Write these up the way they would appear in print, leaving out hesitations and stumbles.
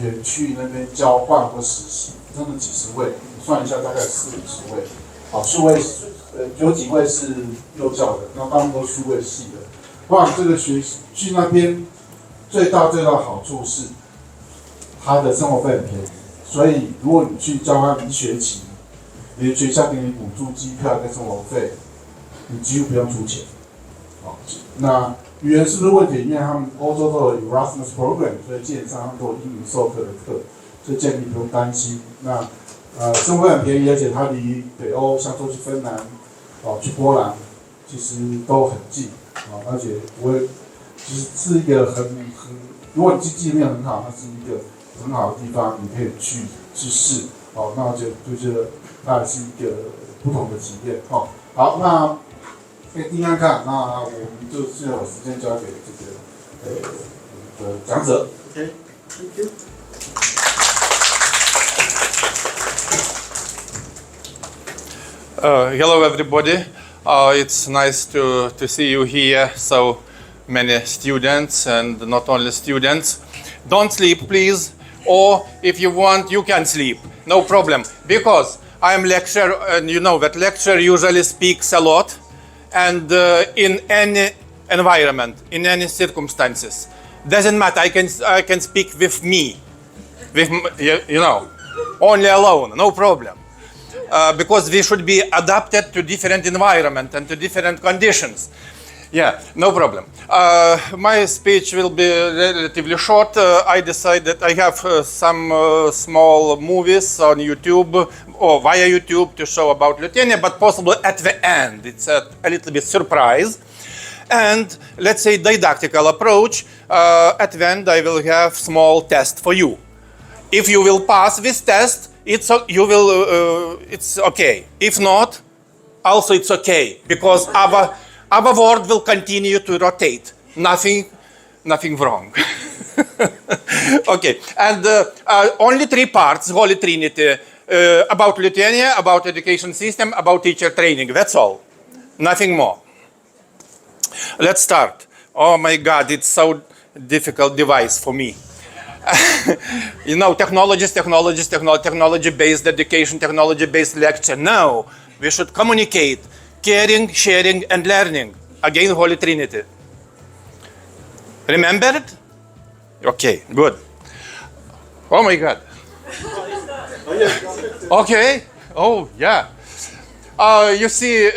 员去那边交换或实习，真的几十位，算一下大概40-50位。好，数位有几位是幼教的，那他们都数位系的。哇，这个学去那边最大的好处是，他的生活费很便宜，所以如果你去交换1学期，你的学校给你补助机票跟生活费，你几乎不用出钱。好，那语言是不是问题？因为他们欧洲都有 Erasmus program， 所以基本上他们都有英语授课的课，所以这你不用担心。那生活费很便宜，而且它离北欧，像说去芬兰，去波兰，其实都很近，而且不会，是一个如果你经济面很好，它是一个很好的地方，你可以去试，那我就觉得它也是一个不同的体验，好，那听看看，那我们就最后时间交给这个讲者 ，OK， Thank you. Hello everybody. It's nice to see you here, so many students and not only students. Don't sleep, please, or if you want, you can sleep, no problem. Because I am lecturer, and you know that lecturer usually speaks a lot, and in any environment, in any circumstances. Doesn't matter, I can speak with me, only alone, no problem. Because we should be adapted to different environment and to different conditions. Yeah, no problem. My speech will be relatively short. I decided I have some small movies on YouTube or via YouTube to show about Lithuania, but possibly at the end. It's a little bit surprise. And let's say didactical approach. At the end, I will have small test for you. If you will pass this test, it's okay. If not, also it's okay, because our word will continue to rotate. Nothing wrong. Okay, and only 3 parts, Holy Trinity, about Lithuania, about education system, about teacher training. That's all. Nothing more. Let's start. Oh my God, it's so difficult device for me. Technology-based education, technology-based lecture. No, we should communicate, caring, sharing, and learning. Again, Holy Trinity. Remembered? Okay, good. Oh my God. Okay. Oh yeah. You see,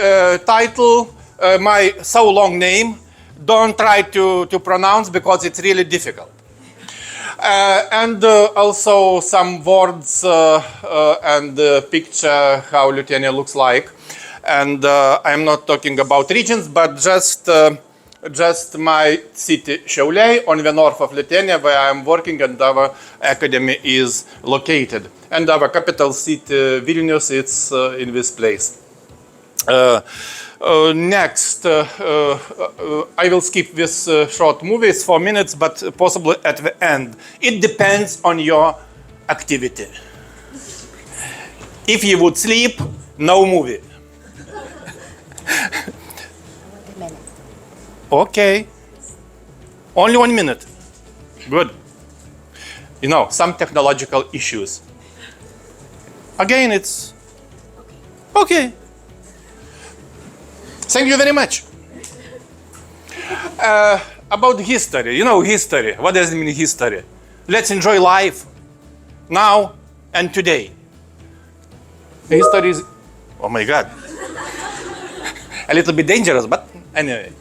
title, my so long name. Don't try to pronounce because it's really difficult. And also some words and picture how Lithuania looks like. And I'm not talking about regions, but just my city Šiauliai on the north of Lithuania, where I'm working and our academy is located. And our capital city Vilnius, it's in this place. Next, I will skip this short movie. It's 4 minutes, but possibly at the end. It depends on your activity. If you would sleep, no movie. Okay. Only 1 minute. Good. Some technological issues. Again, it's okay. Thank you very much. About history, history. What does it mean, history? Let's enjoy life now and today. History is, oh my God, a little bit dangerous, but anyway.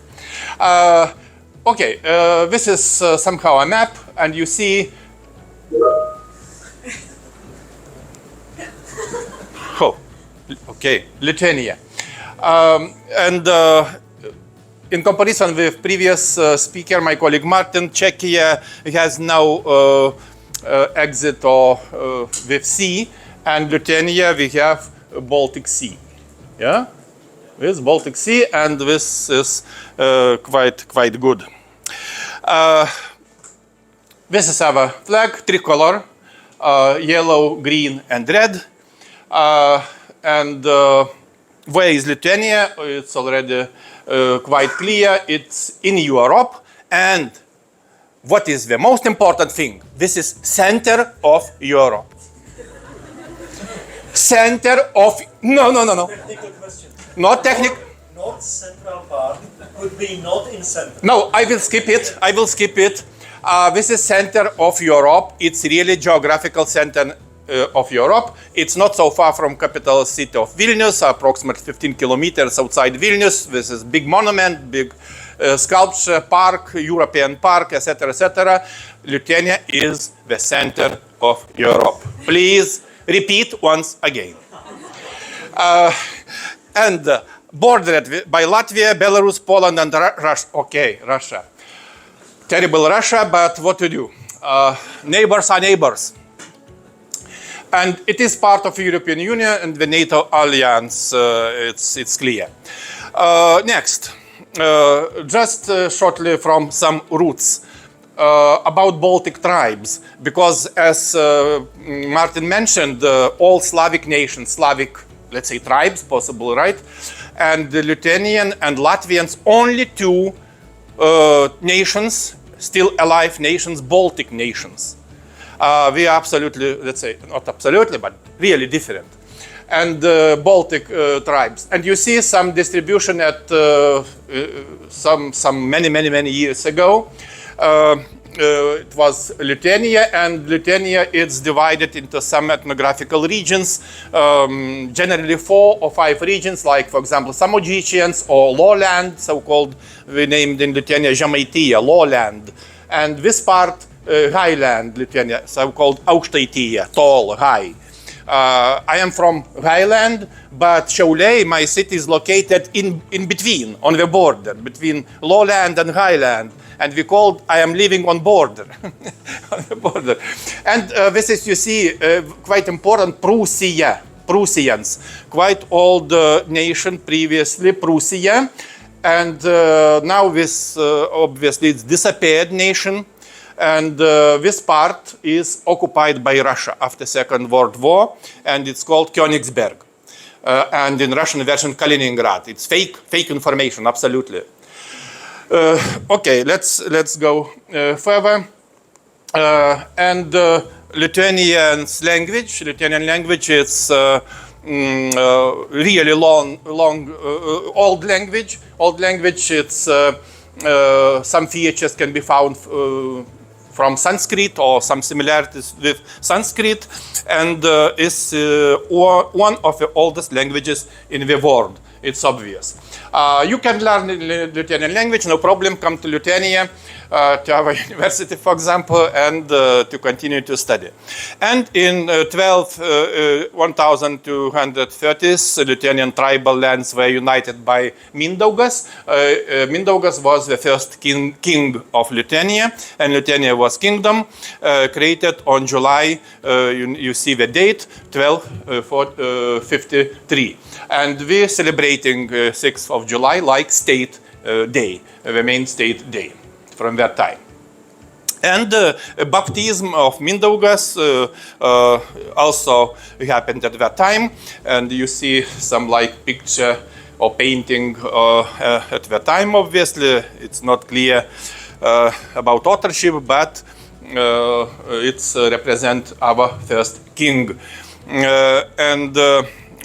Okay, this is somehow a map, and you see. Oh, okay, Lithuania. And in comparison with previous speaker, my colleague Martin, Czechia has no exit or with sea, and Lithuania we have Baltic Sea. Yeah, this Baltic Sea, and this is quite good. This is our flag, tricolor, yellow, green, and red, and. Where is Lithuania? It's already quite clear. It's in Europe. And what is the most important thing? This is center of Europe. Center of, no. Technical question. Not technical. North Central part could be not in center. No, I will skip it. This is center of Europe. It's really geographical center of Europe. It's not so far from capital city of Vilnius, approximately 15 kilometers outside Vilnius. This is big monument, big sculpture, park, European park, etc., etc. Lithuania is the center of Europe. Please repeat once again. And bordered by Latvia, Belarus, Poland, and Russia. Okay, Russia. Terrible Russia, but what to do? Neighbors are neighbors. And it is part of the European Union and the NATO alliance, it's clear. Next, just shortly from some roots about Baltic tribes, because as Martin mentioned, all Slavic nations, let's say tribes, possible, right? And the Lithuanian and Latvians, only two nations, still alive nations, Baltic nations. We are absolutely, let's say, not absolutely, but really different. And Baltic tribes. And you see some distribution at some many years ago. It was Lithuania, and Lithuania is divided into some ethnographical regions, generally 4 or 5 regions, like, for example, Samogitians or lowland, so-called, we named in Lithuania Žemaitija, lowland. And this part, highland Lithuania, so-called Aukštaitija, tall, high. I am from highland, but Šiauliai, my city, is located in between, on the border, between lowland and highland. And we called, I am living on border, on the border. And this is, you see, quite important, Prussia, Prussians, quite old nation previously, Prussia. And now this, obviously, it's disappeared nation. And this part is occupied by Russia after Second World War, and it's called Königsberg. And in Russian version, Kaliningrad. It's fake information, absolutely. Okay, let's go further. And Lithuanian language is really long, old language. Old language. It's some features can be found from Sanskrit or some similarities with Sanskrit, and is one of the oldest languages in the world. It's obvious. You can learn Lithuanian language, no problem. Come to Lithuania, to our university, for example, and to continue to study. And in 1230s, Lithuanian tribal lands were united by Mindaugas. Mindaugas was the first king of Lithuania, and Lithuania was kingdom, created on July, you see the date, 1253. And we're celebrating 6th of July like state day, the main state day from that time. And baptism of Mindaugas also happened at that time. And you see some like picture or painting at that time. Obviously, it's not clear about authorship, but it's represent our first king.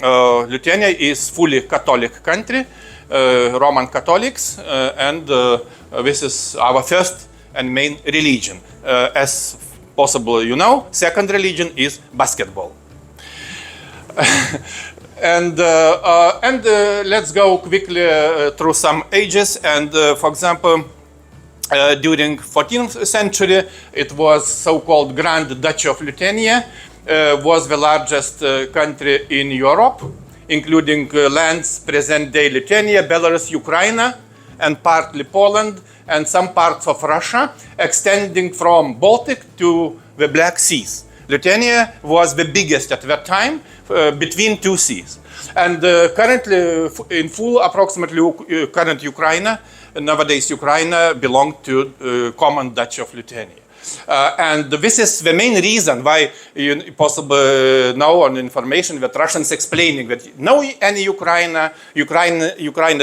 Lithuania is fully Catholic country, Roman Catholics, and this is our first and main religion. As possible, you know, second religion is basketball. And let's go quickly through some ages. And for example, during 14th century, it was so-called Grand Duchy of Lithuania, was the largest country in Europe, including lands present-day Lithuania, Belarus, Ukraine, and partly Poland, and some parts of Russia, extending from Baltic to the Black Seas. Lithuania was the biggest at that time, between two seas. And currently, in full, approximately current Ukraine, nowadays Ukraine belonged to common Duchy of Lithuania. And this is the main reason why you possibly know on information that Russians explaining that no any Ukraine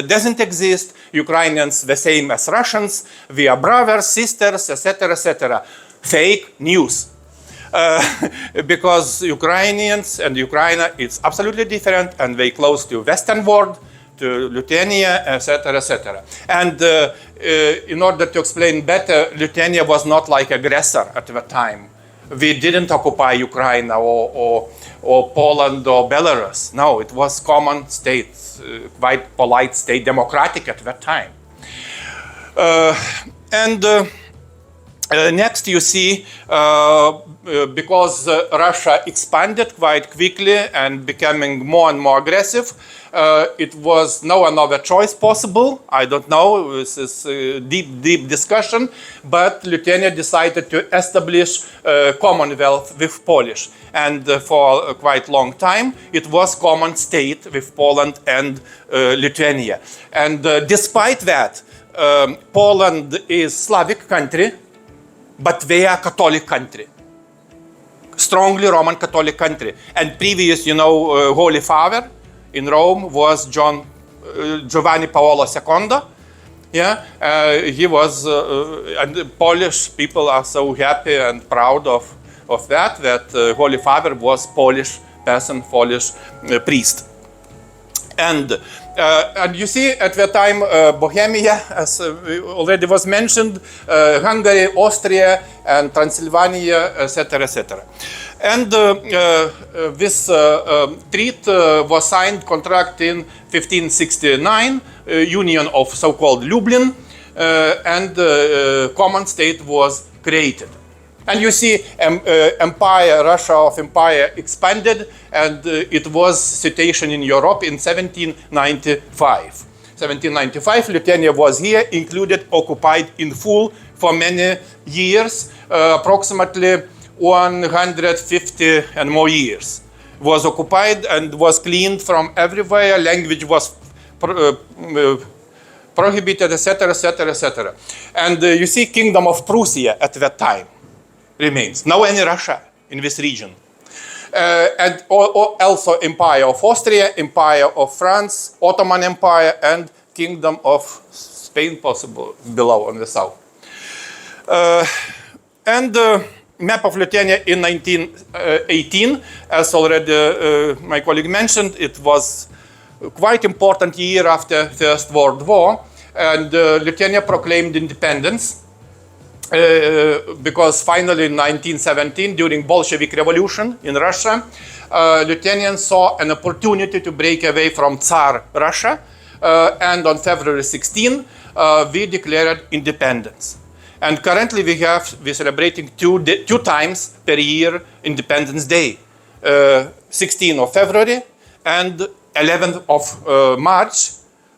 doesn't exist, Ukrainians the same as Russians, we are brothers, sisters, etc., etc. Fake news. Because Ukrainians and Ukraine it's absolutely different and very close to Western world, to Lithuania, etc., etc. And in order to explain better, Lithuania was not like aggressor at the time. We didn't occupy Ukraine or Poland or Belarus. No, it was common state, quite polite state, democratic at that time. Next you see, because Russia expanded quite quickly and becoming more and more aggressive, it was no another choice possible. I don't know, this is a deep discussion, but Lithuania decided to establish a Commonwealth with Polish. And for a quite long time, it was common state with Poland and Lithuania. And despite that, Poland is Slavic country, but they are Catholic country, strongly Roman Catholic country. And previous, Holy Father in Rome was Giovanni Paolo II. Yeah, he was, and the Polish people are so happy and proud of that Holy Father was Polish person, Polish priest. And you see, at that time, Bohemia, as already was mentioned, Hungary, Austria, and Transylvania, etc., etc. And this treaty was signed, contract in 1569, Union of so-called Lublin, and common state was created. And you see, empire, Russia of empire expanded, and it was situation in Europe in 1795. 1795, Lithuania was here, included, occupied in full for many years, approximately 150 and more years. Was occupied and was cleaned from everywhere, language was prohibited, etc., etc., etc. And you see, Kingdom of Prussia at that time remains. No any Russia in this region. And also Empire of Austria, Empire of France, Ottoman Empire, and Kingdom of Spain, possible below on the south. And map of Lithuania in 1918, as already my colleague mentioned, it was quite important year after First World War, and Lithuania proclaimed independence. Because finally in 1917, during Bolshevik Revolution in Russia, Lithuanians saw an opportunity to break away from Tsar Russia, and on February 16, we declared independence. And currently we're celebrating two times per year Independence Day, 16th of February and 11th of March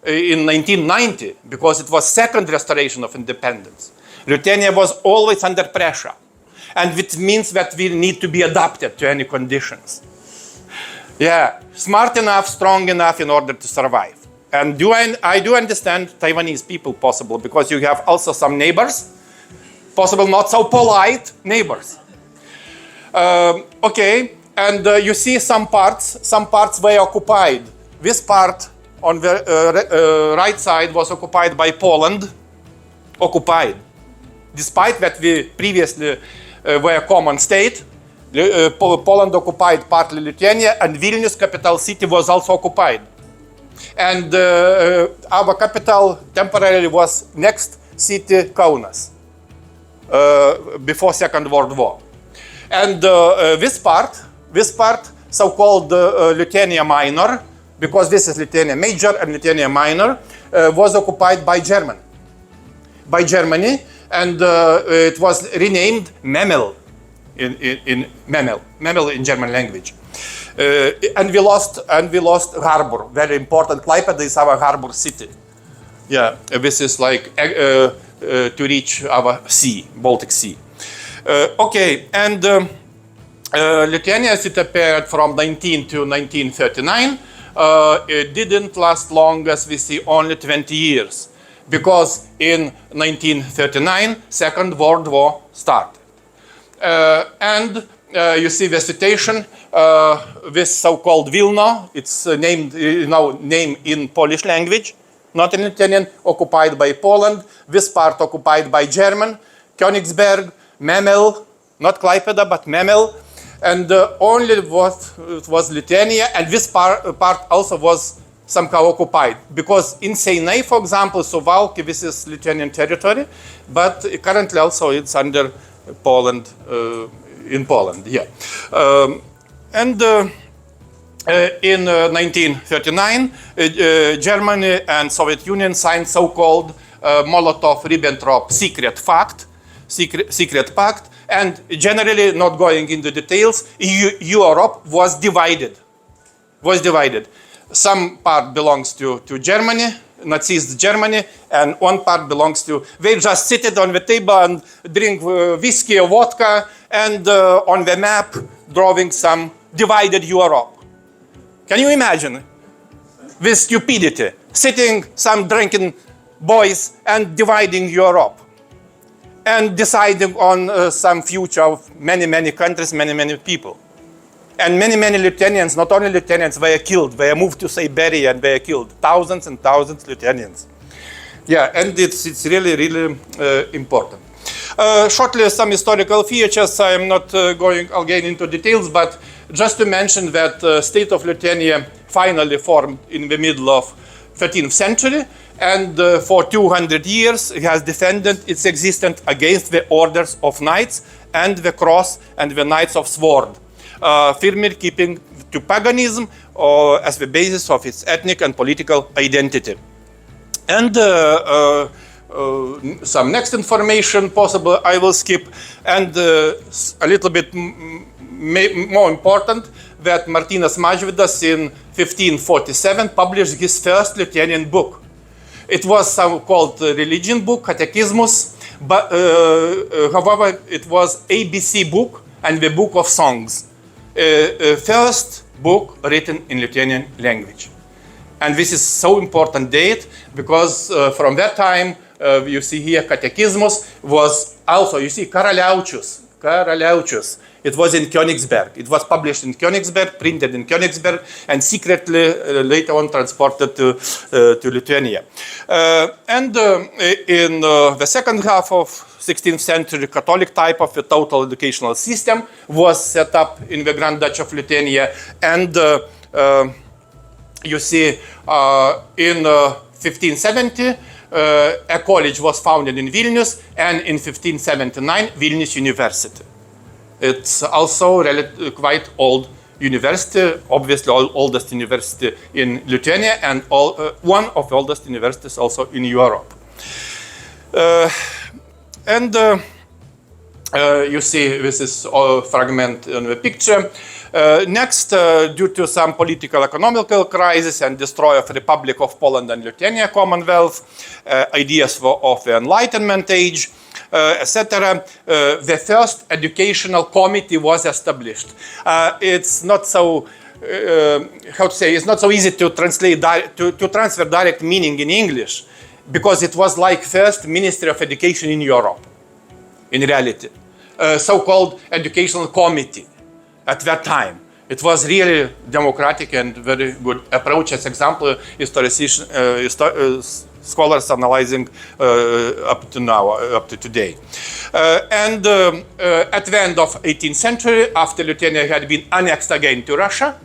in 1990, because it was second restoration of independence. Lithuania was always under pressure, and it means that we need to be adapted to any conditions. Yeah, smart enough, strong enough in order to survive. And I do understand Taiwanese people possible, because you have also some neighbors, possible not so polite neighbors. Okay, and you see some parts were occupied. This part on the right side was occupied by Poland, occupied. Despite that we previously were a common state, Poland occupied partly Lithuania, and Vilnius, capital city, was also occupied. And our capital temporarily was next city, Kaunas, before Second World War. And this part, so-called Lithuania Minor, because this is Lithuania Major and Lithuania Minor, was occupied by Germany. And it was renamed Memel in Memel in German language. And we lost harbor, very important. Klaipėda is our harbor city. Yeah, this is like to reach our sea, Baltic Sea. Okay, and Lithuania, as it appeared from 19 to 1939, it didn't last long, as we see, only 20 years. Because in 1939, Second World War started. And you see the situation with so-called Vilna. It's named, name in Polish language, not in Lithuanian, occupied by Poland. This part occupied by German, Königsberg, Memel, not Klaipėda, but Memel. And only was Lithuania, and this part also was somehow occupied. Because in Seinai, for example, Suwałki, this is Lithuanian territory, but currently also it's under Poland, in Poland, yeah. In 1939, Germany and Soviet Union signed so-called Molotov-Ribbentrop secret pact, and generally, not going into details, Europe was divided. Some part belongs to Germany, Nazist Germany, and one part belongs to, they just sit on the table and drink whiskey or vodka, and on the map, drawing some divided Europe. Can you imagine this stupidity? Sitting some drinking boys and dividing Europe and deciding on some future of many countries, many people. And many Lithuanians, not only Lithuanians, were killed. They moved to Siberia and they were killed. Thousands and thousands of Lithuanians. Yeah, and it's really important. Shortly, some historical features. I am not going again into details, but just to mention that the state of Lithuania finally formed in the middle of 13th century, and for 200 years it has defended its existence against the orders of knights and the cross and the knights of sword, firmly keeping to paganism as the basis of its ethnic and political identity. And some next information possible I will skip, and a little bit more important, that Martynas Mažvydas in 1547 published his first Lithuanian book. It was so-called religion book, Catechismus, but however it was ABC book and the book of songs. First book written in Lithuanian language. And this is so important date because from that time, you see here Catechismus was also, you see, Karaliaučius. It was in Königsberg. It was published in Königsberg, printed in Königsberg, and secretly later on transported to Lithuania. And in the second half of 16th century, Catholic type of a total educational system was set up in the Grand Duchy of Lithuania. And you see, in 1570, a college was founded in Vilnius, and in 1579, Vilnius University. It's also quite old university, obviously oldest university in Lithuania, and one of the oldest universities also in Europe. You see, this is a fragment in the picture. Next, due to some political economical crisis and destroy of Republic of Poland and Lithuania Commonwealth, ideas of the Enlightenment age, etc., the first educational committee was established. It's not so, how to say, it's not so easy to translate, to transfer direct meaning in English, because it was like first Ministry of Education in Europe, in reality. So-called educational committee at that time. It was really democratic and very good approach. As example, scholars analyzing up to now, up to today. At the end of 18th century, after Lithuania had been annexed again to Russia,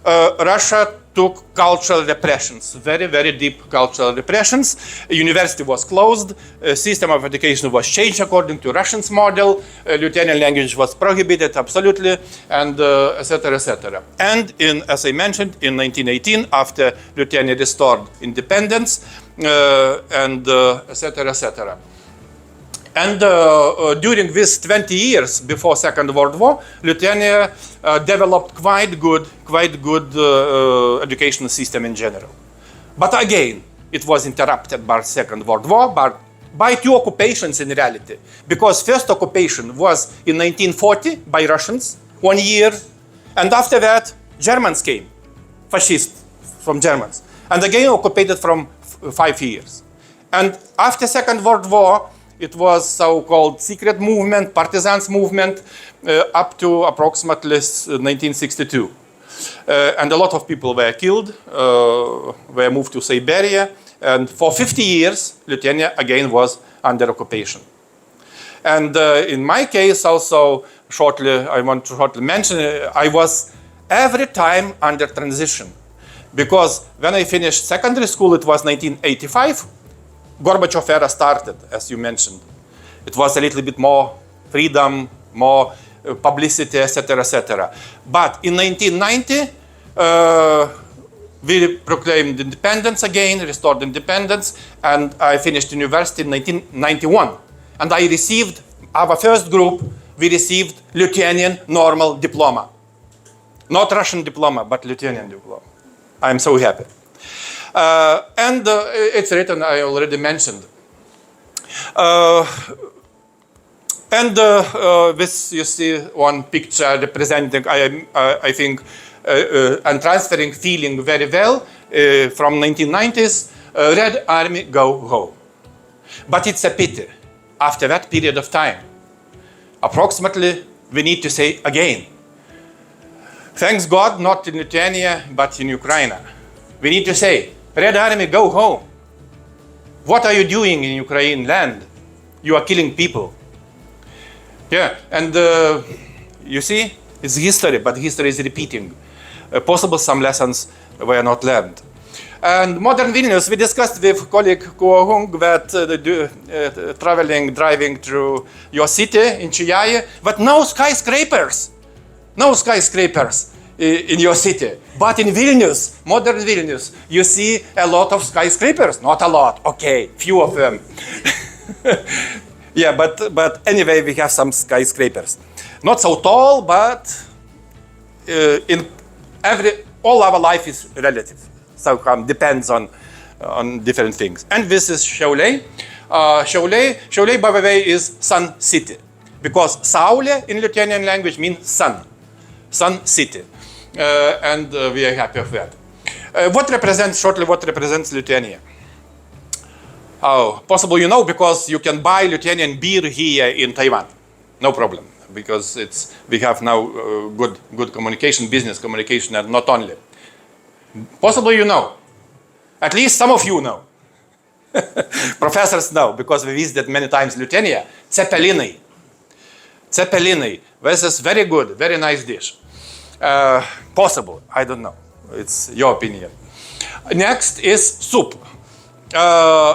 Russia took cultural repressions, very deep cultural repressions. University was closed, system of education was changed according to Russian's model, Lithuanian language was prohibited absolutely, and etc. And as I mentioned, in 1918, after Lithuania restored independence, and etc. And during these 20 years before Second World War, Lithuania developed quite good educational system in general. But again, it was interrupted by Second World War, but by two occupations in reality. Because first occupation was in 1940 by Russians, 1 year, and after that, Germans came, fascists from Germans, and again occupied from 5 years. And after Second World War, it was so-called secret movement, partisans movement, up to approximately 1962. And a lot of people were killed, were moved to Siberia, and for 50 years, Lithuania again was under occupation. And in my case also, I want to shortly mention, I was every time under transition. Because when I finished secondary school, it was 1985, Gorbachev era started, as you mentioned. It was a little bit more freedom, more publicity, etc., etc. But in 1990, we proclaimed independence again, restored independence, and I finished university in 1991. And I received, our first group, we received Lithuanian normal diploma. Not Russian diploma, but Lithuanian diploma. I'm so happy. And it's written, I already mentioned. This, you see one picture representing, I think, and transferring feeling very well from 1990s, Red Army go home. But it's a pity, after that period of time, approximately, we need to say again, thanks God, not in Lithuania, but in Ukraine. We need to say, Red Army, go home. What are you doing in Ukraine land? You are killing people. Yeah, and you see, it's history, but history is repeating. Possible some lessons were not learned. And modern Vilnius, we discussed with colleague Kuo-Hung that driving through your city in Chiayi, but no skyscrapers. No skyscrapers in your city. But in Vilnius, modern Vilnius, you see a lot of skyscrapers. Not a lot, okay, few of them. Yeah, but anyway, we have some skyscrapers. Not so tall, but all our life is relative. So depends on different things. And this is Šiauliai. Šiauliai, by the way, is sun city. Because Saulė in Lithuanian language means sun. Sun city. And we are happy of that. What represents Lithuania? Oh, possible you know, because you can buy Lithuanian beer here in Taiwan. No problem, because we have now good communication, business communication, and not only. Possible you know. At least some of you know. Professors know, because we visited many times Lithuania. Cepelinai. Cepelinai. This is very good, very nice dish. Possible, I don't know. It's your opinion. Next is soup.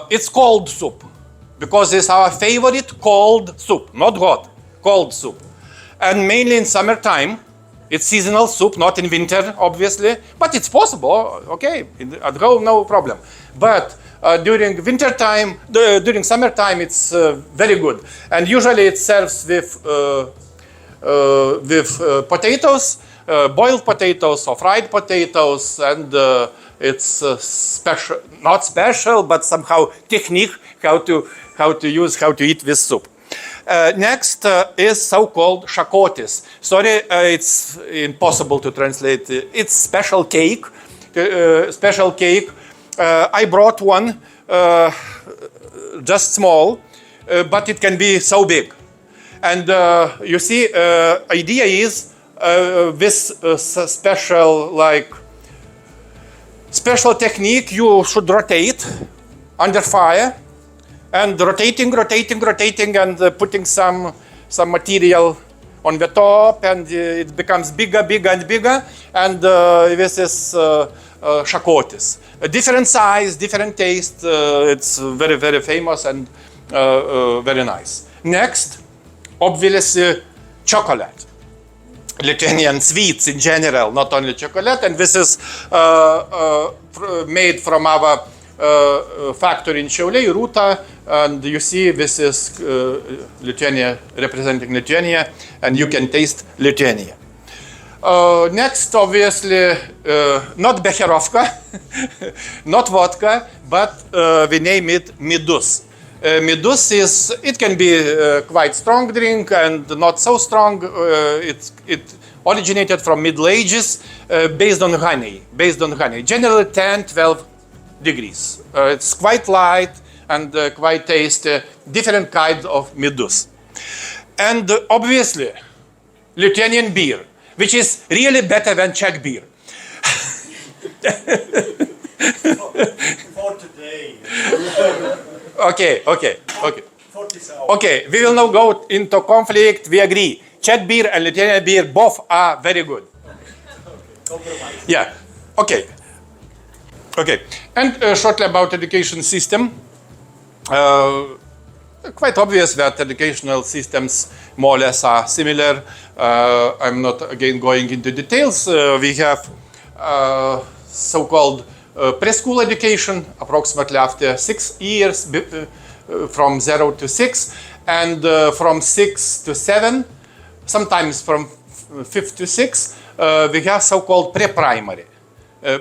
It's cold soup, because it's our favorite cold soup, not hot, cold soup. And mainly in summertime, it's seasonal soup, not in winter, obviously, but it's possible, okay, at home, no problem. But during winter time, during summertime, it's very good. And usually it serves with potatoes, boiled potatoes or fried potatoes, and it's special, not special, but somehow technique how to eat this soup. Next is so-called shakotis. Sorry, it's impossible to translate. It's special cake. I brought one, just small, but it can be so big. And you see, idea is this special technique you should rotate under fire, and rotating, and putting some material on the top, and it becomes bigger, and bigger, and this is shakotis. A different size, different taste. It's very, very famous and very nice. Next, obviously, chocolate. Lithuanian sweets in general, not only chocolate, and this is made from our factory in Šiauliai, Rūta, and you see this is Lithuania, representing Lithuania, and you can taste Lithuania. Next, obviously, not becherovka, not vodka, but we name it midus. Midus it can be quite strong drink and not so strong. It originated from Middle Ages, based on honey. Generally 10-12 degrees. It's quite light and quite taste different kinds of midus. And obviously, Lithuanian beer, which is really better than Czech beer. For today. Okay. For this hour. Okay, we will now go into conflict. We agree. Czech beer and Lithuanian beer both are very good. Compromise. Yeah. Okay. And shortly about education system. Quite obvious that educational systems more or less are similar. I'm not again going into details. We have so-called preschool education, approximately after 6 years, from 0 to 6, and from 6 to 7, sometimes from 5 to 6, we have so-called pre-primary.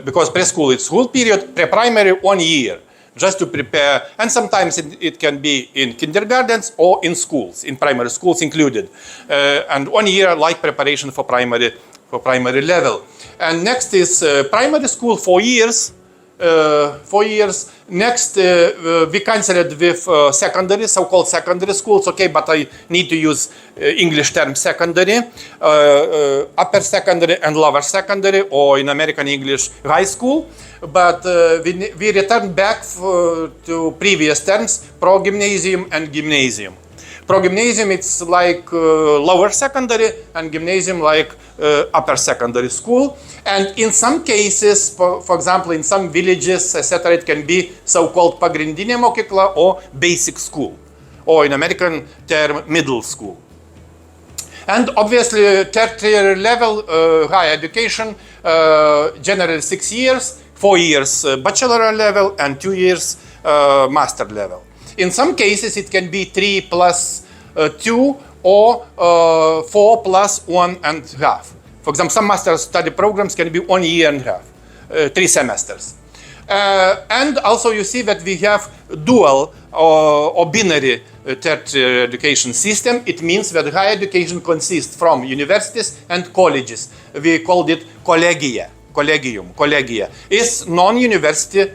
Because preschool is school period, pre-primary 1 year, just to prepare, and sometimes it can be in kindergartens or in schools, in primary schools included, and 1 year like preparation for primary level. And next is primary school, 4 years. 4 years. Next, we cancel it with secondary, so-called secondary schools. Okay, but I need to use English term secondary, upper secondary and lower secondary, or in American English, high school. But we return back to previous terms, pro-gymnasium and gymnasium. Pro-gymnasium, it's like lower secondary, and gymnasium like upper secondary school. And in some cases, for example, in some villages, etc., it can be so-called pagrindinė mokykla or basic school, or in American term, middle school. And obviously, tertiary level higher education, generally 6 years, 4 years bachelor level, and 2 years master level. In some cases, it can be 3 plus 2 or 4 plus 1.5. For example, some master study programs can be 1 year and a half, 3 semesters. And also you see that we have dual or binary tertiary education system. It means that higher education consists from universities and colleges. We called it collegia. It's non-university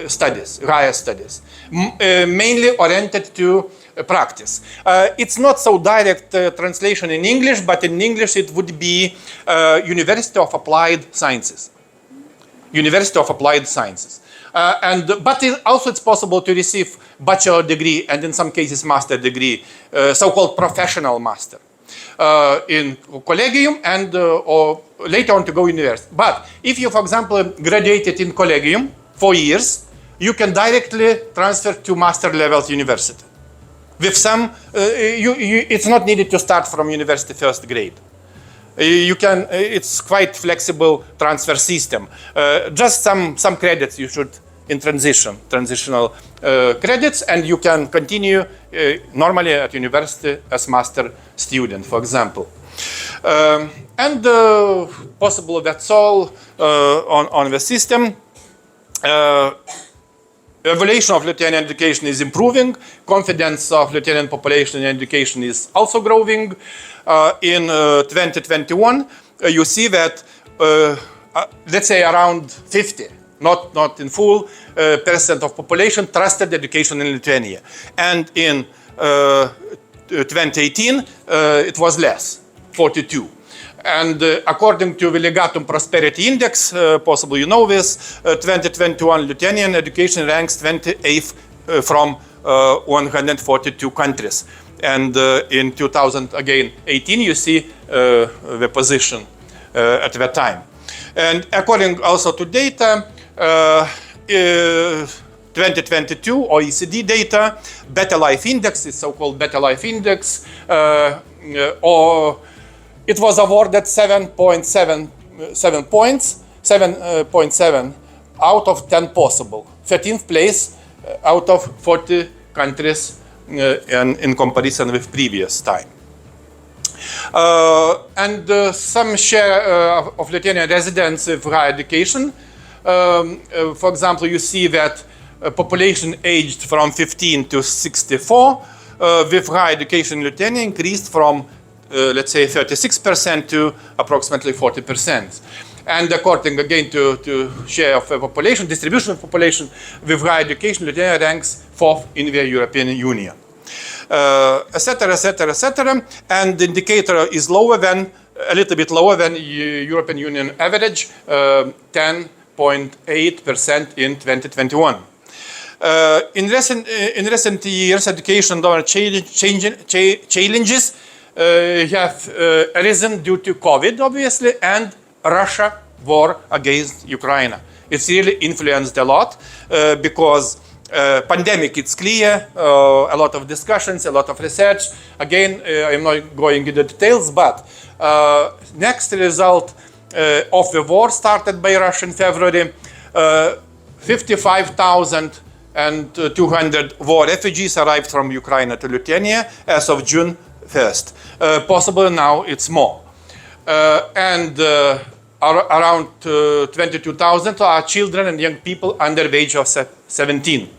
studies, higher studies, mainly oriented to practice. It's not so direct translation in English, but in English it would be University of Applied Sciences. University of Applied Sciences. But it's possible to receive bachelor degree and in some cases master degree, so-called professional master, in collegium and or later on to go university. But if you, for example, graduated in collegium 4 years, you can directly transfer to master level university. With some, it's not needed to start from university first grade. You can, it's quite flexible transfer system. Just some credits you should in transitional credits, and you can continue normally at university as master student, for example. And possible that's all on the system. Evaluation of Lithuanian education is improving. Confidence of Lithuanian population in education is also growing. In 2021, you see that, let's say around 50, not in full, percent of population trusted education in Lithuania. And in 2018, it was less, 42. And according to the Legatum Prosperity Index, possibly you know this, 2021 Lithuanian education ranks 28th from 142 countries. And in 2018, you see the position at that time. And according also to data, 2022 OECD data, Better Life Index, is so-called Better Life Index, or it was awarded 7.7 points, 7.7 out of 10 possible, 13th place out of 40 countries in comparison with previous time. And some share of Lithuanian residents with higher education. For example, you see that population aged from 15 to 64 with higher education in Lithuania increased from let's say 36% to approximately 40%. And according again to share of population, distribution of population with higher education, Lithuania ranks 4th in the European Union. Etc., etc., etc. And the indicator is lower than, a little bit lower than European Union average, 10.8% in 2021. In recent years, education challenges have arisen due to COVID, obviously, and Russia war against Ukraine. It's really influenced a lot because pandemic, it's clear, a lot of discussions, a lot of research. Again, I'm not going into details, but next result of the war started by Russia in February, 55,200 war refugees arrived from Ukraine to Lithuania as of June 1st. Possibly now it's more. And around 22,000 are children and young people under the age of 17.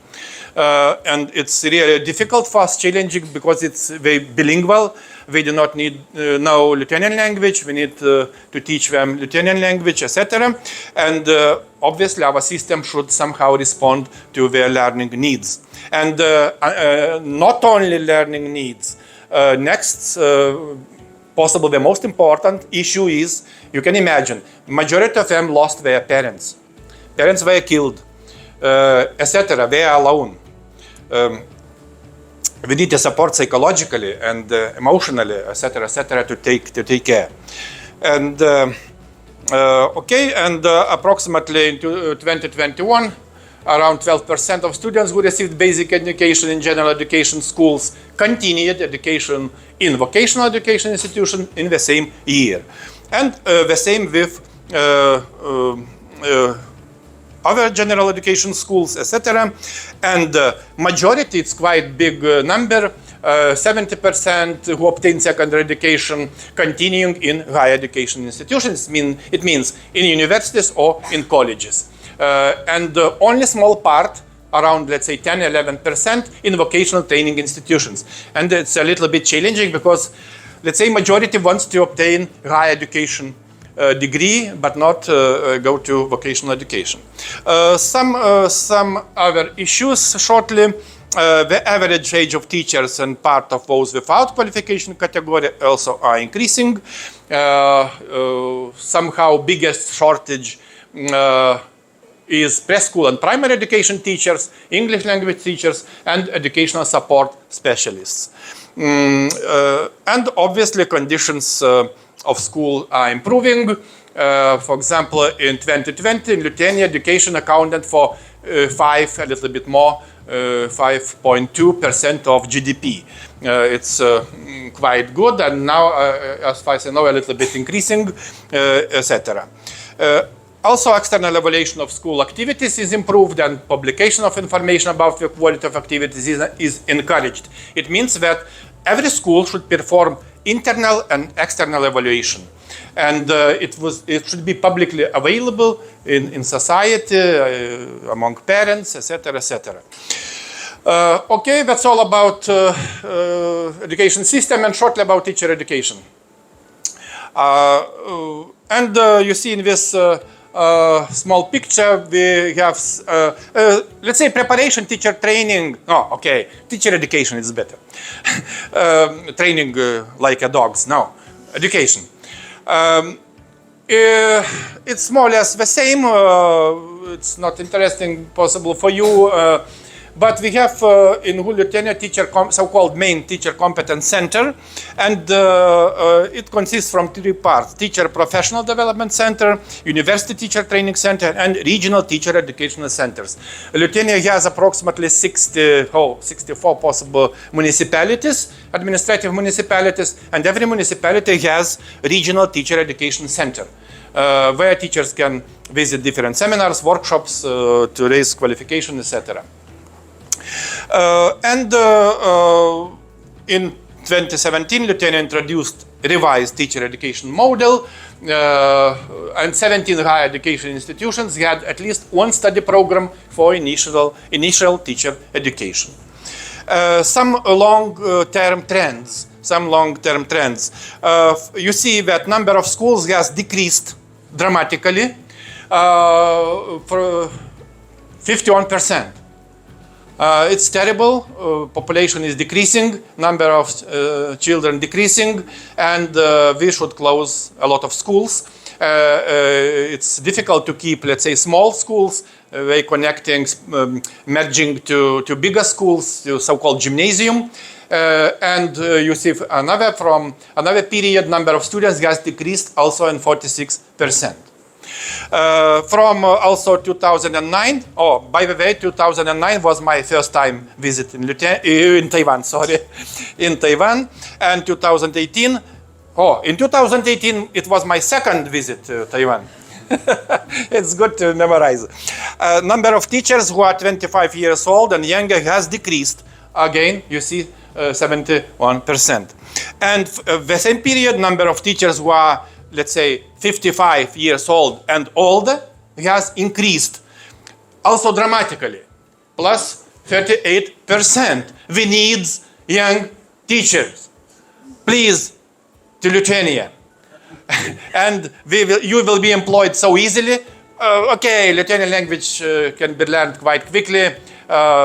And it's really difficult for us, challenging, because it's very bilingual. We do not need know Lithuanian language. We need to teach them Lithuanian language, etc. And obviously, our system should somehow respond to their learning needs. And not only learning needs. Next, possibly the most important issue is, you can imagine, majority of them lost their parents. Parents were killed, etc. They are alone. We need to support psychologically and emotionally, etc., etc., to take care. And okay, and approximately in 2021, around 12% of students who received basic education in general education schools continued education in vocational education institution in the same year. And the same with other general education schools, etc. And majority, it's quite big number, 70% who obtain secondary education continuing in higher education institutions. It means in universities or in colleges. And only small part, around, let's say, 10-11% in vocational training institutions. And it's a little bit challenging because, let's say, majority wants to obtain higher education degree, but not go to vocational education. Some other issues shortly. The average age of teachers and part of those without qualification category also are increasing. Somehow biggest shortage is preschool and primary education teachers, English language teachers, and educational support specialists. And obviously conditions of school are improving. For example, in 2020, in Lithuania, education accounted for 5.2% of GDP. It's quite good, and now, as far as I know, a little bit increasing, etc. Also, external evaluation of school activities is improved, and publication of information about the quality of activities is encouraged. It means that every school should perform internal and external evaluation, and it should be publicly available in society, among parents, etc., etc. Okay, that's all about education system, and shortly about teacher education. And you see in this small picture, we have, let's say, preparation, teacher training. Oh, okay, teacher education is better. Training like a dog's. No, education. It's more or less the same. It's not interesting, possible for you. But we have in Lithuania so-called main teacher competence center, and it consists from 3 parts: teacher professional development center, university teacher training center, and regional teacher educational centers. Lithuania has approximately 64 possible municipalities, administrative municipalities, and every municipality has regional teacher education center, where teachers can visit different seminars, workshops to raise qualification, etc. And in 2017, Lithuania introduced revised teacher education model, and 17 higher education institutions had at least one study program for initial teacher education. Some long-term trends. You see that number of schools has decreased dramatically for 51%. It's terrible. Population is decreasing, number of children decreasing, and we should close a lot of schools. It's difficult to keep, let's say, small schools, they connecting, merging to bigger schools, to so-called gymnasium. And you see from another period, number of students has decreased also in 46%. From also 2009, by the way, 2009 was my first time visit in Taiwan, in Taiwan, and 2018, in 2018 it was my second visit to Taiwan. It's good to memorize. Number of teachers who are 25 years old and younger has decreased. Again, you see 71%. And the same period, number of teachers who are, let's say, 55 years old and older has increased also dramatically, plus 38%. We need young teachers. Please, to Lithuania. And you will be employed so easily. Okay, Lithuanian language can be learned quite quickly.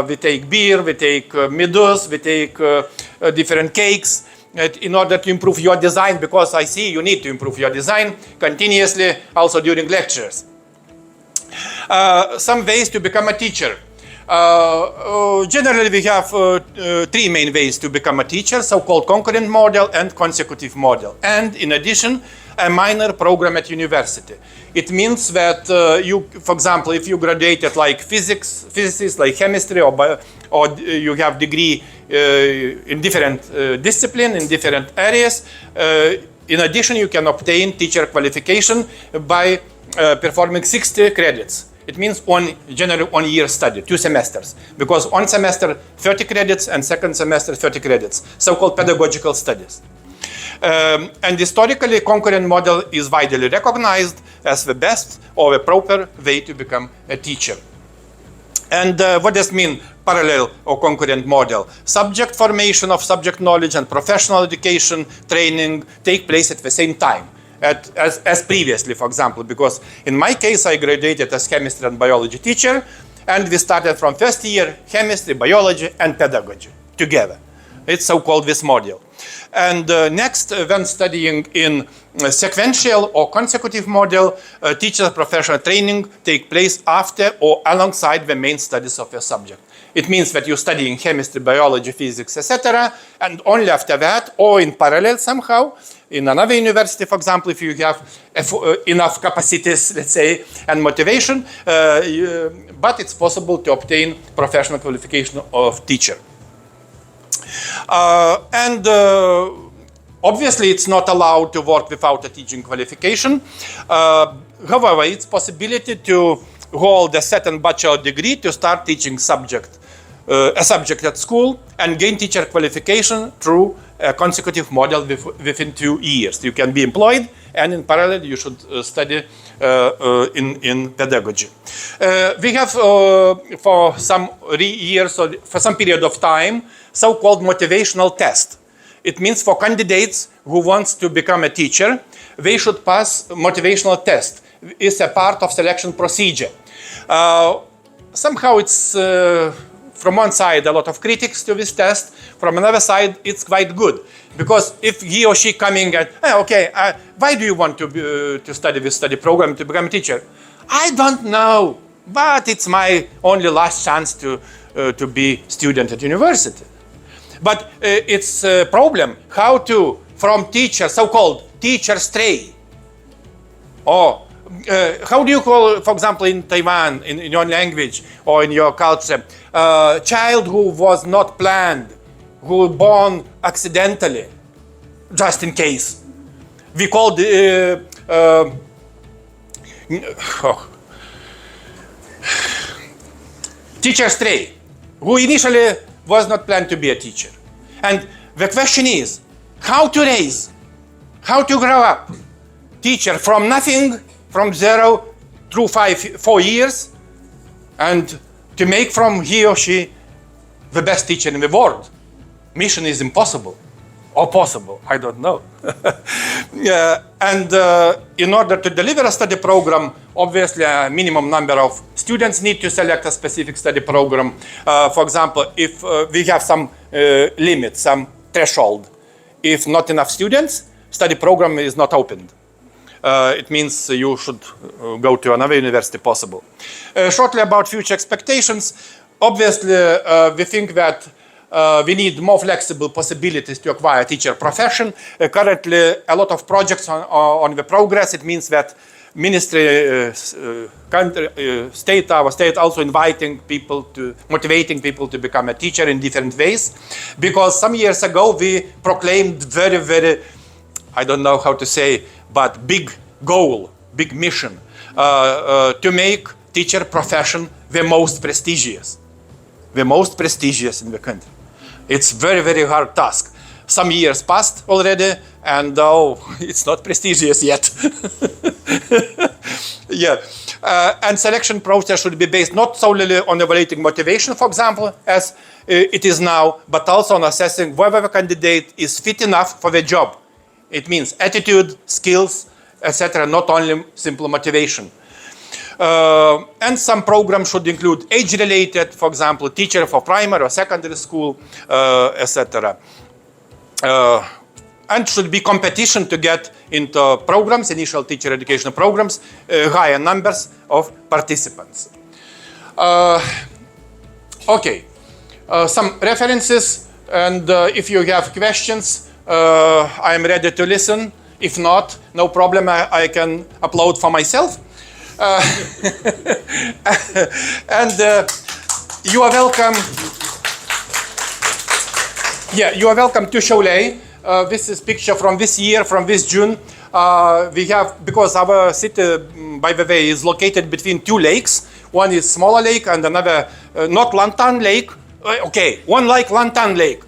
We take beer, we take midus, we take different cakes in order to improve your design, because I see you need to improve your design continuously, also during lectures. Some ways to become a teacher. Generally, we have three main ways to become a teacher, so-called concurrent model and consecutive model. And in addition, a minor program at university. It means that you, for example, if you graduated like physics, like chemistry, or you have degree in different discipline, in different areas, in addition, you can obtain teacher qualification by performing 60 credits. It means generally 1 year study, 2 semesters, because one semester 30 credits and second semester 30 credits, so-called pedagogical studies. And historically, concurrent model is widely recognized as the best or the proper way to become a teacher. And what does mean parallel or concurrent model? Subject formation of subject knowledge and professional education training take place at the same time. As previously, for example, because in my case, I graduated as chemistry and biology teacher, and we started from first year chemistry, biology, and pedagogy together. It's so-called this module. And next, when studying in sequential or consecutive model, teacher professional training take place after or alongside the main studies of your subject. It means that you're studying chemistry, biology, physics, etc. And only after that, or in parallel somehow, in another university, for example, if you have enough capacities, let's say, and motivation, but it's possible to obtain professional qualification of teacher. Obviously, it's not allowed to work without a teaching qualification. However, it's possibility to hold a certain bachelor degree to start teaching a subject at school and gain teacher qualification through a consecutive model within 2 years. You can be employed, and in parallel, you should study in pedagogy. We have, for some years or for some period of time, so-called motivational test. It means for candidates who want to become a teacher, they should pass motivational test. It's a part of selection procedure. Somehow it's, from one side, a lot of critics to this test. From another side, it's quite good. Because if he or she coming and, why do you want to study this study program to become a teacher? I don't know, but it's my only last chance to be student at university. But it's a problem how to, from teacher, so-called teacher stray. Or how do you call, for example, in Taiwan, in your language or in your culture, child who was not planned, who was born accidentally, just in case. We call teacher stray, who initially was not planned to be a teacher. And the question is, how to raise, how to grow up teacher from nothing, from 0 through 4 years, and to make from he or she the best teacher in the world. Mission is impossible. or possible, I don't know. Yeah, and in order to deliver a study program, obviously a minimum number of students need to select a specific study program. For example, if we have some limit, some threshold, if not enough students, study program is not opened. It means you should go to another university possible. Shortly about future expectations, obviously we think that we need more flexible possibilities to acquire teacher profession. Currently, a lot of projects on the progress. It means that ministry, our state also motivating people to become a teacher in different ways. Because some years ago we proclaimed very, I don't know how to say, but big goal, big mission to make teacher profession the most prestigious in the country. It's very hard task. Some years passed already, and it's not prestigious yet. Yeah, and selection process should be based not solely on evaluating motivation, for example, as it is now, but also on assessing whether the candidate is fit enough for the job. It means attitude, skills, etc., not only simple motivation. And some programs should include age-related, for example, teacher for primary or secondary school, etc. And should be competition to get into programs, initial teacher education programs, higher numbers of participants. Okay, some references, and if you have questions, I am ready to listen. If not, no problem, I can upload for myself. And you are welcome. Yeah, you are welcome to Šiauliai. This is picture from this year, from this June. We have, because our city, by the way, is located between two lakes. One is smaller lake and another, not Lantan Lake. Okay, one like Lantan Lake.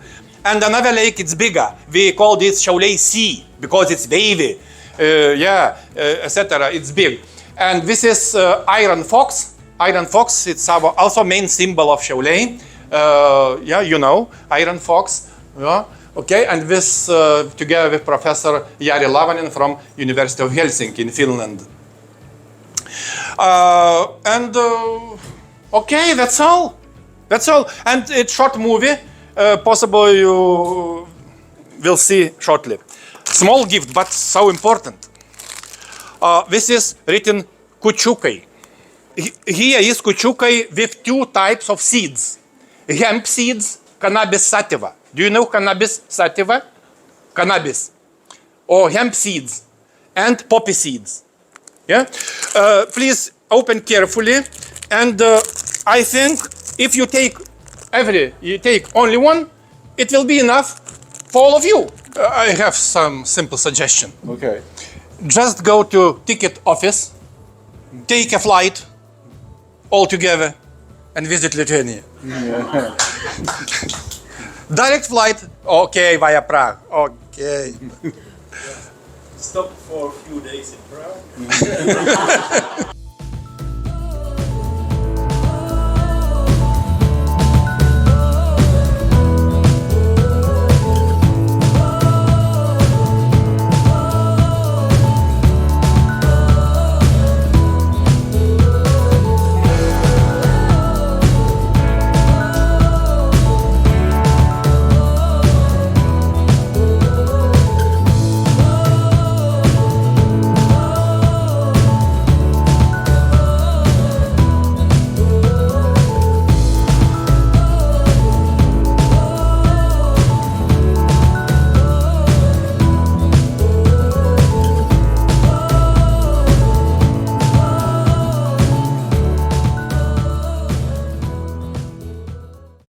And another lake, it's bigger. We call this Šiauliai Sea because it's wavy, etc. It's big. And this is iron fox. Iron fox, it's our also main symbol of Šiauliai. Yeah, you know, iron fox. Yeah. Okay, and this together with Professor Jari Lavanen from University of Helsinki in Finland. Okay, that's all. That's all. And it's short movie. Possible you will see shortly. Small gift, but so important. This is written kučiukai. Here is kučiukai with two types of seeds. Hemp seeds, cannabis sativa. Do you know cannabis sativa? Cannabis. Or hemp seeds. And poppy seeds. Yeah? Please open carefully. And I think if you take only one, it will be enough for all of you. I have some simple suggestion. Okay. Just go to ticket office, take a flight all together, and visit Lithuania. Yeah. Direct flight, okay, via Prague. Okay. Stop for a few days in Prague.